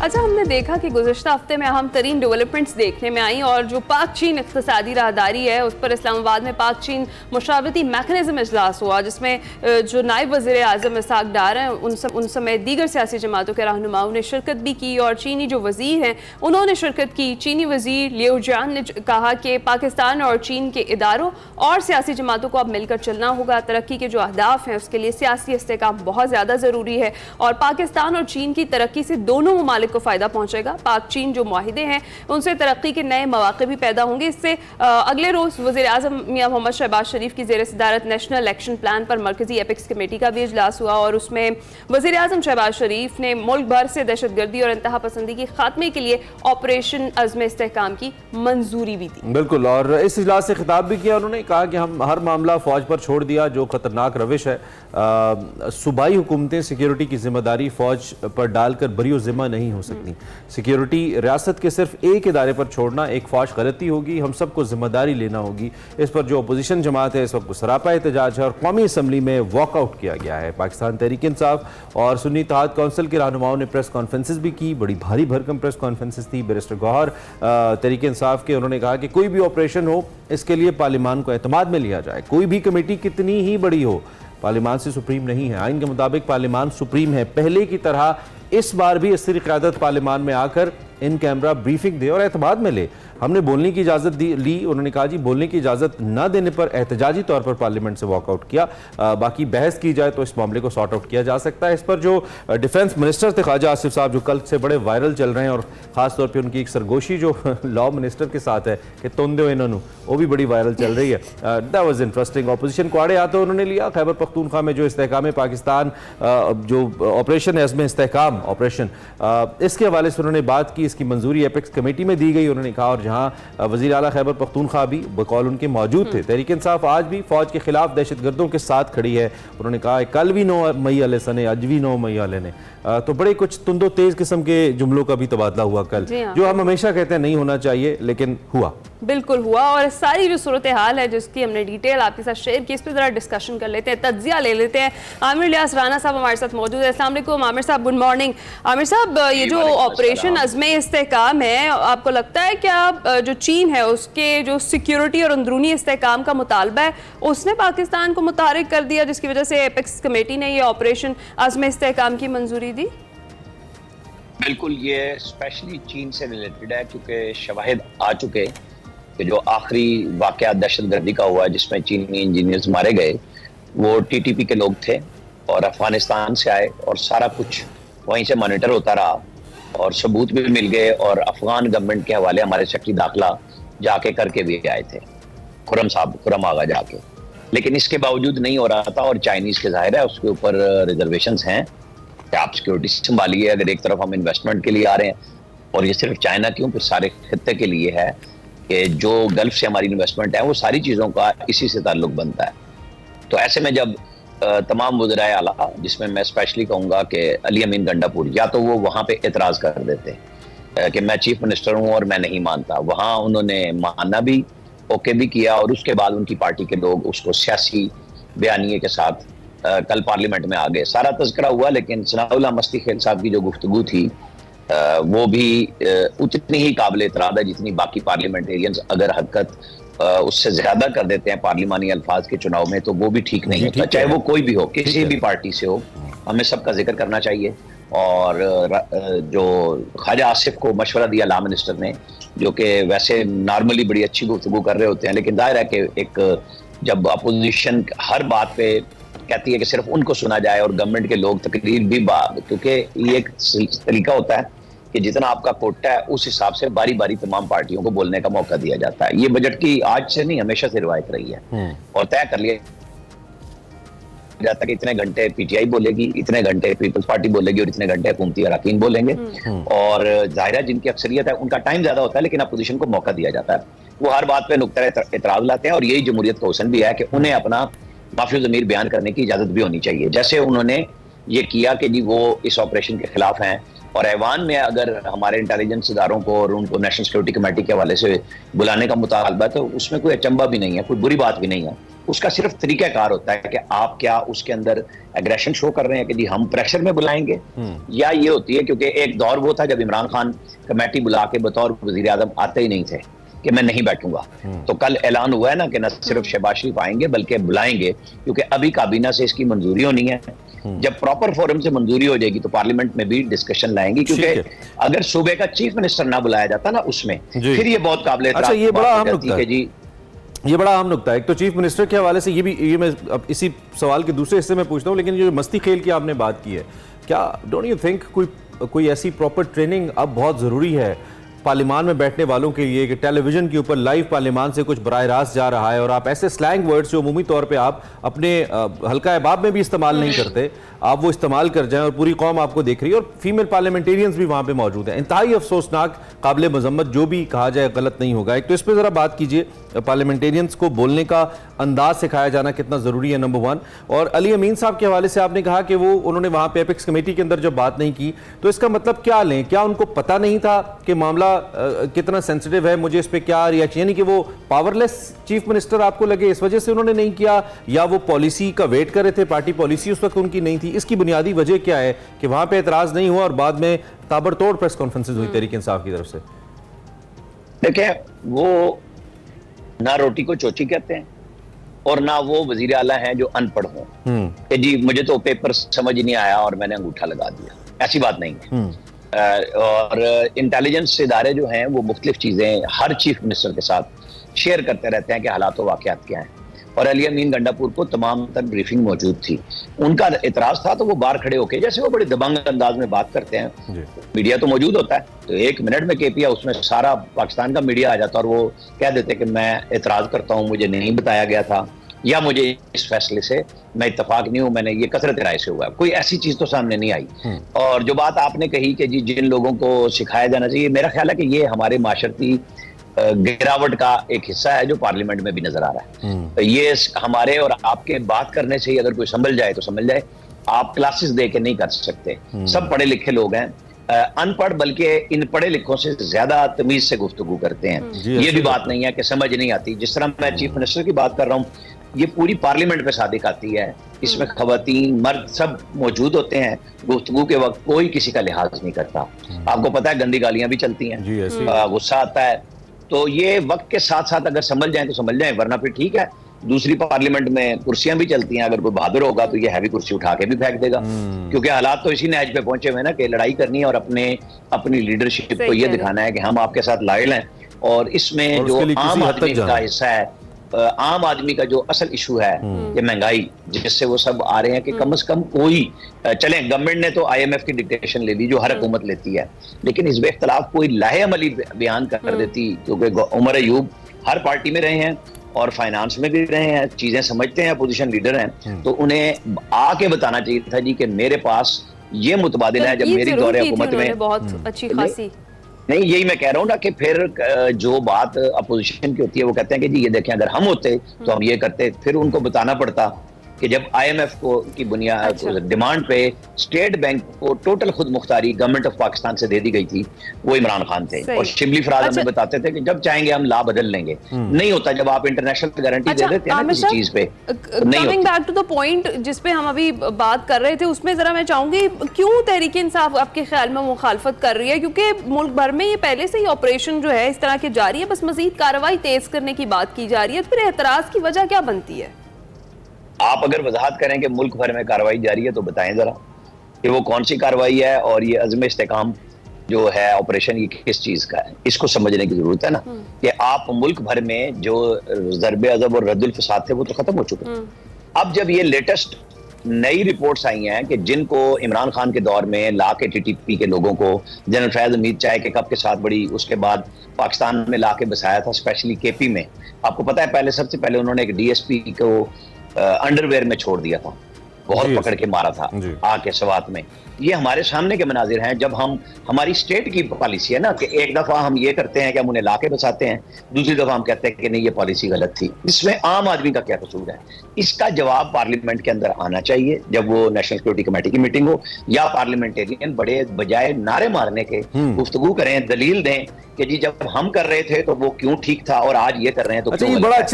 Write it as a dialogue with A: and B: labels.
A: ख्वाजा, हमने देखा कि गुज़श्ता हफ्ते में अहम तरीन डेवलपमेंट्स देखने में आई और जो पाक चीन इक़्तिसादी राहदारी है उस पर इस्लामाबाद में पाक चीन मुशावरती मैकेनिज़्म इजलास हुआ, जिसमें जो नायब वज़ीर आज़म इसहाक डार हैं उन समेत दीगर सियासी जमातों के रहनुमाओं ने शिरकत भी की और चीनी जो वज़ीर हैं उन्होंने शिरकत की। चीनी वज़ीर लियो जियान ने कहा कि पाकिस्तान और चीन के इदारों और सियासी जमातों को अब मिलकर चलना होगा। तरक्की के जो अहदाफ हैं उसके लिए सियासी इस्तेहकाम बहुत ज़्यादा ज़रूरी है और पाकिस्तान और चीन की तरक्की से दोनों ममालिक को फ़ायदा पहुँचेगा। पाक चीन जो मुआहिदे हैं उनसे तरक्की के नए मौक़े भी पैदा होंगे। इससे अगले रोज़ वज़ीर आज़म मियां मोहम्मद शहबाज शरीफ की ज़ेर सदारत नेशनल एक्शन प्लान पर मरकज़ी एपिक्स कमेटी का भी इजलास हुआ और उसमें वज़ीर आज़म शहबाज शरीफ ने मुल्क भर से दहशतगर्दी और इंतहा पसंदी के खात्मे के लिए ऑपरेशन अज़्म इस्तेहकाम की मंजूरी भी दी।
B: बिल्कुल, और इस इजलास से खिताब भी किया उन्होंने, कहा कि हम हर मामला फ़ौज पर छोड़ दिया जो ख़तरनाक रविश है। सूबाई हुकूमतें सिक्योरिटी की जिम्मेदारी फ़ौज पर डालकर बरी ज़िम्मा नहीं हो सकती। सिक्योरिटी रियासत के सिर्फ एक इदारे पर छोड़ना एक फ़ौज गलती होगी, हम सबको जिम्मेदारी लेना होगी। इस पर जो अपोजिशन जमात है इस वक्त सरापा एहतजाज है और कौमी असम्बली में वॉकआउट किया गया है। पाकिस्तान तहरीक इंसाफ और सुन्नी इत्तेहाद कौंसिल के रहनुमाओं ने प्रेस कॉन्फ्रेंसेस भी की, बड़ी भारी भरकम प्रेस कॉन्फ्रेंसेस थी। बैरिस्टर गौहर तहरीक इंसाफ के, उन्होंने कहा कि कोई भी ऑपरेशन हो इसके लिए पार्लिमान को एतमाद में लिया जाए। कोई भी कमेटी कितनी ही बड़ी हो पार्लिमान से सुप्रीम नहीं है। आइन के मुताबिक पार्लिमान सुप्रीम है। पहले की तरह इस बार भी असरी क़यादत पार्लिमान में आकर इन कैमरा ब्रीफिंग दे और एतमाद में ले। हमने बोलने की इजाज़त ली, उन्होंने कहा जी बोलने की इजाज़त न देने पर एहतजाजी तौर पर पार्लियामेंट से वॉकआउट किया। बाकी बहस की जाए तो इस मामले को सॉर्ट आउट किया जा सकता है। इस पर जो डिफेंस मिनिस्टर थे ख्वाजा आसिफ साहब, जो कल से बड़े वायरल चल रहे हैं और ख़ास तौर पर उनकी एक सरगोशी जो लॉ मिनिस्टर के साथ है कि तुंदे इन्होंने, वो भी बड़ी वायरल चल रही है। That was interesting. अपोजिशन को आड़े आते उन्होंने लिया। खैबर पख्तूनख्वा में जो इस्तेहकाम पाकिस्तान जो ऑपरेशन है इसमें इस्तेहकाम ऑपरेशन, इसके हवाले से उन्होंने बात की। इसकी मंजूरी एपेक्स कमेटी में दी गई। उन्होंने कहा और जहां वज़ीर आला खैबर पख्तूनख्वा भी बकौल उनके मौजूद थे। तहरीक इंसाफ आज भी फौज के खिलाफ दहशतगर्दों के साथ खड़ी है। उन्होंने कहा कल भी 9 मई वाले सने, आज भी 9 मई वाले ने, तो बड़े कुछ तुंदो तेज किस्म के जुमलों का भी तबादला हुआ कल, जो हम हमेशा कहते हैं नहीं होना चाहिए लेकिन हुआ।
A: बिल्कुल हुआ और सारी जो सूरत हाल है जिसकी हमने डिटेल आपके साथ शेयर की, इस पर जरा डिस्कशन कर लेते हैं, तज्जिया ले लेते हैं। आमिर इलियास राना साहब हमारे साथ मौजूद है। अस्सलाम वालेकुम आमिर साहब, गुड मॉर्निंग। आमिर साहब, ये जो ऑपरेशन अज़्मे इस्तेहकाम है, आपको लगता है क्या जो चीन है उसके जो सिक्योरिटी और अंदरूनी इस्तेहकाम का मुतालबा है उसने पाकिस्तान को मुतारिक कर दिया जिसकी वजह से एपेक्स कमेटी ने ये ऑपरेशन अज़्मे इस्तेहकाम की मंजूरी दी?
C: बिल्कुल, ये स्पेशली चीन से रिलेटेड है क्योंकि शवाहिद आ चुके कि जो आखिरी वाकया दहशतगर्दी का हुआ है जिसमें चीनी इंजीनियर्स मारे गए, वो टीटीपी के लोग थे और अफगानिस्तान से आए और सारा कुछ वहीं से मॉनिटर होता रहा और सबूत भी मिल गए और अफगान गवर्नमेंट के हवाले हमारे सेक्रेटरी दाखिला जाके करके भी आए थे, खुरम आगा जाके। लेकिन इसके बावजूद नहीं हो रहा था और चाइनीज़ के जाहिर है उसके ऊपर रिजर्वेशंस हैं कि आप सिक्योरिटी संभालिए। अगर एक तरफ हम इन्वेस्टमेंट के लिए आ रहे हैं और ये सिर्फ चाइना क्यों, फिर सारे खित्ते के लिए है कि जो गल्फ से हमारी इन्वेस्टमेंट है वो सारी चीज़ों का इसी से ताल्लुक बनता है। तो ऐसे में जब तमाम वज़राए आला, जिसमें मैं स्पेशली कहूँगा कि अली अमीन गंडापुर, या तो वो वहाँ पे एतराज़ कर देते कि मैं चीफ मिनिस्टर हूँ और मैं नहीं मानता, वहाँ उन्होंने मानना भी ओके भी किया और उसके बाद उनकी पार्टी के लोग उसको सियासी बयानिए के साथ कल पार्लियामेंट में आ गए। सारा तज़किरा हुआ लेकिन सनाउल्लाह मस्ती खेल साहब की जो गुफ्तगू थी वो भी उतनी ही काबिल एतराज़ है जितनी बाकी पार्लियामेंटेरियंस अगर हरकत उससे ज्यादा कर देते हैं पार्लिमानी अल्फाज के चुनाव में तो वो भी ठीक नहीं होता, चाहे वो कोई भी हो, किसी भी पार्टी से हो। हमें सबका जिक्र करना चाहिए। और जो ख्वाजा आसिफ को मशवरा दिया लॉ मिनिस्टर ने, जो कि वैसे नॉर्मली बड़ी अच्छी गुफ्तगू कर रहे होते हैं, लेकिन जाहिर है कि एक जब अपोजिशन हर बात पे कहती है कि सिर्फ उनको सुना जाए और गवर्नमेंट के लोग तकरीर भी, क्योंकि ये एक तरीका होता है कि जितना आपका कोटा है उस हिसाब से बारी बारी तमाम पार्टियों को बोलने का मौका दिया जाता है। ये बजट की आज से नहीं हमेशा से रिवायत रही है और तय कर लिया जाता है कि इतने घंटे पीटीआई बोलेगी, इतने घंटे पीपल्स पार्टी बोलेगी और इतने घंटे हुकूमती अरकान बोलेंगे। और जाहिर है जिनकी अक्सरियत है उनका टाइम ज्यादा होता है लेकिन अपोजिशन को मौका दिया जाता है। वो हर बात पे नुक्ता एतराज लाते हैं और यही जमहूरियत का हुस्न भी है कि उन्हें अपना माफी ज़मीर बयान करने की इजाजत भी होनी चाहिए। जैसे उन्होंने ये किया कि जी वो इस ऑपरेशन के खिलाफ हैं और ऐवान में अगर हमारे इंटेलिजेंस इदारों को और उनको नेशनल सिक्योरिटी कमेटी के हवाले से बुलाने का मुतालबा है, तो उसमें कोई अचंभा भी नहीं है, कोई बुरी बात भी नहीं है। उसका सिर्फ तरीकाकार होता है कि आप क्या उसके अंदर एग्रेशन शो कर रहे हैं कि जी हम प्रेशर में बुलाएंगे, या ये होती है क्योंकि एक दौर वो था जब इमरान खान कमेटी बुला के बतौर वजीर आजम आते ही नहीं थे कि मैं नहीं बैठूंगा। तो कल ऐलान हुआ है ना कि न सिर्फ शहबाज शरीफ आएंगे बल्कि बुलाएंगे, क्योंकि अभी काबीना से इसकी मंजूरी होनी है। जब प्रॉपर फोरम से मंजूरी हो जाएगी तो पार्लियामेंट में भी डिस्कशन लाएंगे, क्योंकि अगर सूबे का चीफ मिनिस्टर ना बुलाया जाता ना उसमें, फिर ये बहुत काबिल
B: अच्छा, ये बड़ा अहम नुकता है
C: जी,
B: ये बड़ा अहम नुकता है। एक तो चीफ मिनिस्टर के हवाले से ये मैं अब इसी सवाल के दूसरे हिस्से में पूछता हूँ, लेकिन ये जो मस्ती खेल की आपने बात की है, क्या डोंट यू थिंक कोई ऐसी प्रॉपर ट्रेनिंग अब बहुत ज़रूरी है पार्लियामान में बैठने वालों के लिए कि टेलीविजन के ऊपर लाइव पार्लियामान से कुछ बराह रास्त जा रहा है और आप ऐसे स्लैंग वर्ड्स जो अमूमी तौर पे आप अपने हल्का अहबाब में भी इस्तेमाल नहीं करते, आप वो इस्तेमाल कर जाएं और पूरी कौम आपको देख रही है और फीमेल पार्लियामेंटेरियंस भी वहाँ पे मौजूद हैं। इंतहाई अफसोसनाक, काबिल मजम्मत, जो भी कहा जाए गलत नहीं होगा। एक तो इस पर ज़रा बात कीजिए, पार्लियामेंटेरियंस को बोलने का अंदाज सिखाया जाना कितना ज़रूरी है, नंबर वन। और अली अमीन साहब के हवाले से आपने कहा कि वो उन्होंने वहाँ पे एपिक्स कमेटी के अंदर जब बात नहीं की, तो इसका मतलब क्या लें? क्या उनको पता नहीं था कि मामला कितना सेंसिटिव है? मुझे इस पर क्या रिएक्शन, यानी कि वो पावरलेस चीफ मिनिस्टर आपको लगे इस वजह से उन्होंने नहीं किया, या वो पॉलिसी का वेट कर रहे थे, पार्टी पॉलिसी उस वक्त उनकी नहीं थी? इसकी बुनियादी वजह क्या है कि वहाँ पे एतराज़ नहीं हुआ और बाद में ताबड़तोड़ प्रेस कॉन्फ्रेंसेज हुई तहरीक इंसाफ की तरफ से?
C: देखिए, वो ना रोटी को चोची कहते हैं और ना वो वजीर आला हैं जो अनपढ़ हों कि जी मुझे तो पेपर समझ ही नहीं आया और मैंने अंगूठा लगा दिया। ऐसी बात नहीं है। और इंटेलिजेंस इदारे जो हैं वो मुख्तलिफ चीजें हर चीफ मिनिस्टर के साथ शेयर करते रहते हैं कि हालात व वाक़यात क्या हैं। और अली अमीन गंडापुर को तमाम तर ब्रीफिंग मौजूद थी, उनका एतराज था तो वो बाहर खड़े होके, जैसे वो बड़े दबंग अंदाज में बात करते हैं, मीडिया तो मौजूद होता है, तो एक मिनट में केपीआ उसमें सारा पाकिस्तान का मीडिया आ जाता और वो कह देते कि मैं एतराज करता हूँ, मुझे नहीं बताया गया था, या मुझे इस फैसले से मैं इत्तफाक नहीं हूं, मैंने ये कसरत राय से हुआ है। कोई ऐसी चीज तो सामने नहीं आई। और जो बात आपने कही कि जी जिन लोगों को सिखाया जाना चाहिए, मेरा ख्याल है कि ये हमारे माशरती गिरावट का एक हिस्सा है जो पार्लियामेंट में भी नजर आ रहा है। ये हमारे और आपके बात करने से ही अगर कोई समझ जाए तो समझ जाए, आप क्लासेस दे के नहीं कर सकते। सब पढ़े लिखे लोग हैं, अनपढ़ बल्कि इन पढ़े लिखों से ज्यादा तमीज से गुफ्तगू करते हैं। ये भी बात नहीं है कि समझ नहीं आती। जिस तरह मैं चीफ मिनिस्टर की बात कर रहा हूँ, ये पूरी पार्लियामेंट पे सादिक आती है, इसमें खवातीन मर्द सब मौजूद होते हैं, गुफ्तगू के वक्त कोई किसी का लिहाज नहीं करता। आपको पता है गंदी गालियां भी चलती हैं, गुस्सा आता है, तो ये वक्त के साथ साथ अगर समझ जाए तो समझ जाए, वरना फिर ठीक है। दूसरी पार्लियामेंट में कुर्सियां भी चलती हैं, अगर कोई बहादुर होगा तो ये हैवी कुर्सी उठा के भी फेंक देगा, क्योंकि हालात तो इसी नहज पे पहुंचे हुए ना कि लड़ाई करनी है और अपनी लीडरशिप को ये दिखाना है कि हम आपके साथ लायल हैं। और इसमें जो आम आदमी का हिस्सा है, आम आदमी का जो असल इशू है ये महंगाई, जिससे वो सब आ रहे हैं कि कम से कम कोई चले। गवर्नमेंट ने तो IMF की डिक्टेशन ले ली जो हर हुकूमत लेती है, लेकिन इस इख्तलाफ कोई लाहे अमली बयान कर देती, क्योंकि उमर अयूब हर पार्टी में रहे हैं और फाइनेंस में भी रहे हैं, चीजें समझते हैं, अपोजिशन लीडर हैं, तो उन्हें आके बताना चाहिए था जी कि मेरे पास ये मुतबादिल है। जब मेरी दौरे हुकूमत में
A: बहुत अच्छी खासी
C: नहीं, यही मैं कह रहा हूँ ना कि फिर जो बात अपोजिशन की होती है वो कहते हैं कि जी ये देखें अगर हम होते तो हम ये करते। फिर उनको बताना पड़ता कि जब IMF को की बुनियाद डिमांड पे स्टेट बैंक को टोटल खुद मुख्तारी गवर्नमेंट ऑफ पाकिस्तान से दे दी गई थी, वो इमरान खान थे। और शिबली फराज हमें बताते थे कि जब चाहेंगे हम ला बदल लेंगे। नहीं होता जब आप इंटरनेशनल गारंटी दे देते हैं ना किसी चीज पे।
A: Coming back to the point जिस पे हम अभी बात कर रहे थे, उसमें जरा मैं चाहूंगी क्यों तहरीक इंसाफ आपके ख्याल में मुखालफत कर रही है? क्योंकि मुल्क भर में ये पहले से ही ऑपरेशन जो है इस तरह के जारी है, बस मजीद कार्रवाई तेज करने की बात की जा रही है, फिर एतराज की वजह क्या बनती है?
C: आप अगर वजाहत करें कि मुल्क भर में कार्रवाई जारी है तो बताएं जरा कि वो कौन सी कार्रवाई है और ये अज़्म इस्तेकाम जो है ऑपरेशन ये किस चीज का है, इसको समझने की जरूरत है ना। कि आप मुल्क भर में जो ज़रबे अज़ब और रद्दुल फसाद थे वो तो खत्म हो चुके हैं। अब जब ये लेटेस्ट नई रिपोर्ट्स आई हैं कि जिनको इमरान खान के दौर में ला के TTP के लोगों को जनरल फैज हमीद चाय के कप के साथ बड़ी, उसके बाद पाकिस्तान में ला के बसाया था, स्पेशली KP में। आपको पता है पहले सबसे पहले उन्होंने एक DSP को अंडरवेयर में छोड़ दिया था बहुत
B: जी,
C: पकड़ के मारा था
B: जी।
C: आके सवात में। ये हमारे सामने के मनाजिर हैं जब हम, हमारी स्टेट की पॉलिसी है ना कि एक दफा हम ये करते हैं कि हम उन्हें लाके बसाते हैं, दूसरी दफा हम कहते हैं कि नहीं ये पॉलिसी गलत थी। इसमें आम आदमी का क्या कसूर है? इसका जवाब पार्लियामेंट के अंदर आना चाहिए जब वो नेशनल सिक्योरिटी कमेटी की मीटिंग हो, या पार्लियामेंटेरियन बड़े बजाय नारे मारने के गुफ्तगू करें, दलील दें कि जी जब हम कर रहे थे तो वो क्यों ठीक था और आज ये कर रहे हैं तो
B: अच्छा,
C: क्यों
B: ये
C: गलत
B: बड़ा
C: है।
B: अच्छा